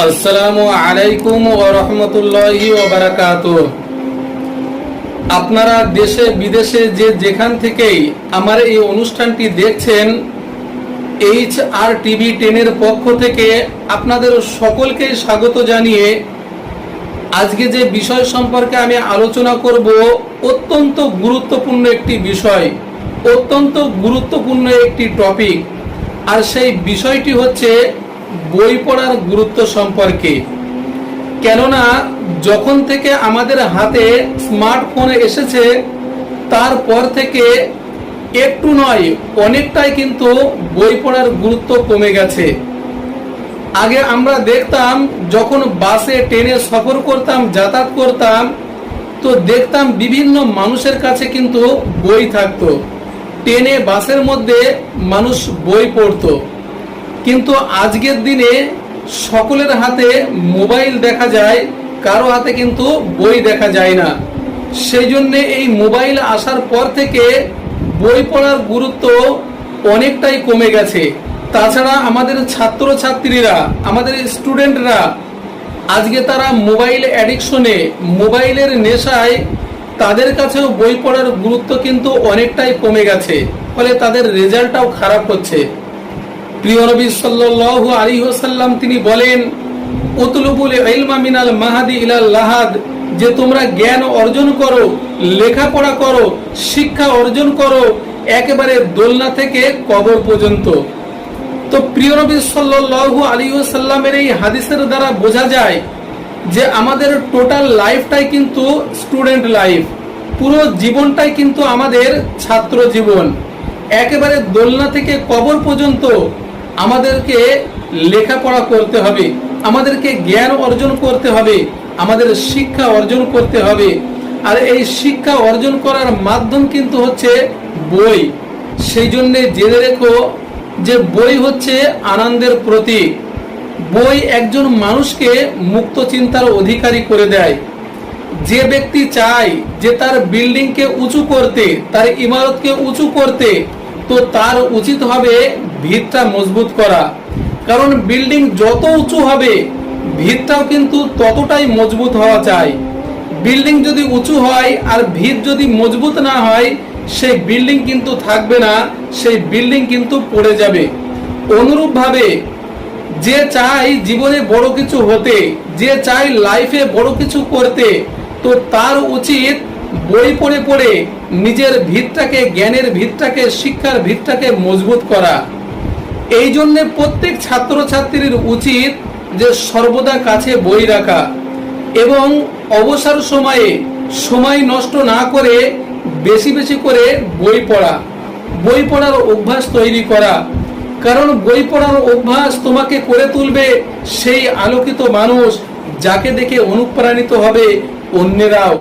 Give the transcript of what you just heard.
আসসালামু আলাইকুম ওয়া রাহমাতুল্লাহি ওয়া বারাকাতুহু। আপনারা দেশে বিদেশে যেখান থেকেই আমার এই অনুষ্ঠানটি দেখছেন, HR টিভি 10 এর পক্ষ থেকে আপনাদের সকলকে স্বাগত জানিয়ে আজকে যে বিষয় সম্পর্কে আমি আলোচনা করব, অত্যন্ত গুরুত্বপূর্ণ একটি বিষয়, অত্যন্ত গুরুত্বপূর্ণ একটি টপিক। আর সেই বিষয়টি হচ্ছে বই পড়ার গুরুত্ব সম্পর্কে। কেননা যখন থেকে আমাদের হাতে স্মার্টফোন এসেছে, তারপর থেকে একটু নয় অনেকটাই কিন্তু বই পড়ার গুরুত্ব কমে গেছে। আগে আমরা দেখতাম, যখন বাসে ট্রেনে সফর করতাম, যাতায়াত করতাম, তো দেখতাম বিভিন্ন মানুষের কাছে কিন্তু বই থাকতো। ট্রেনে বাসের মধ্যে মানুষ বই পড়তো। কিন্তু আজকের দিনে সকলের হাতে মোবাইল দেখা যায়, কারো হাতে কিন্তু বই দেখা যায় না। সেই জন্যে এই মোবাইল আসার পর থেকে বই পড়ার গুরুত্ব অনেকটাই কমে গেছে। তাছাড়া আমাদের ছাত্রছাত্রীরা, আমাদের স্টুডেন্টরা আজকে তারা মোবাইল অ্যাডিকশনে, মোবাইলের নেশায় তাদের কাছেও বই পড়ার গুরুত্ব কিন্তু অনেকটাই কমে গেছে। ফলে তাদের রেজাল্টটাও খারাপ হচ্ছে। প্রিয় নবী সাল্লাল্লাহু আলাইহি ওয়াসাল্লাম তিনি বলেন, উতলুবুল ইলমা মিনাল মাহাদি ইলাল লাহাদ, যে তোমরা জ্ঞান অর্জন করো, লেখাপড়া করো, শিক্ষা অর্জন করো একেবারে দোলনা থেকে কবর পর্যন্ত। তো প্রিয় নবী সাল্লাল্লাহু আলাইহি ওয়াসাল্লামের এই হাদিসের দ্বারা বোঝা যায় যে আমাদের টোটাল লাইফটাই কিন্তু স্টুডেন্ট লাইফ, পুরো জীবনটাই কিন্তু আমাদের ছাত্র জীবন। একেবারে দোলনা থেকে কবর পর্যন্ত আমাদেরকে লেখাপড়া করতে হবে, আমাদেরকে জ্ঞান অর্জন করতে হবে, আমাদের শিক্ষা অর্জন করতে হবে। আর এই শিক্ষা অর্জন করার মাধ্যম কিন্তু হচ্ছে বই। সেই জন্যে জেনে রেখো যে বই হচ্ছে আনন্দের প্রতীক। বই একজন মানুষকে মুক্ত চিন্তার অধিকারী করে দেয়। যে ব্যক্তি চায় যে তার বিল্ডিংকে উঁচু করতে, তার ইমারতকে উঁচু করতে, তো তার উচিত হবে ভিতটা মজবুত করা। কারণ বিল্ডিং যত উঁচু হবে, ভিতটাও কিন্তু ততটাই মজবুত হওয়া চাই। বিল্ডিং যদি উঁচু হয় আর ভিত যদি মজবুত না হয়, সেই বিল্ডিং কিন্তু থাকবে না, সেই বিল্ডিং কিন্তু পড়ে যাবে। অনুরূপভাবে যে চাই জীবনে বড় কিছু হতে, যে চাই লাইফে বড় কিছু করতে, তো তার উচিত বই পড়ে পড়ে নিজের ভিতটাকে, জ্ঞানের ভিতটাকে, শিক্ষার ভিতটাকে মজবুত করা। এই জন্যে প্রত্যেক ছাত্রছাত্রীর উচিত যে সর্বদা কাছে বই রাখা এবং অবসর সময়ে সময় নষ্ট না করে বেশি বেশি করে বই পড়া, বই পড়ার অভ্যাস তৈরি করা। কারণ বই পড়ার অভ্যাস তোমাকে করে তুলবে সেই আলোকিত মানুষ, যাকে দেখে অনুপ্রাণিত হবে অন্যেরাও।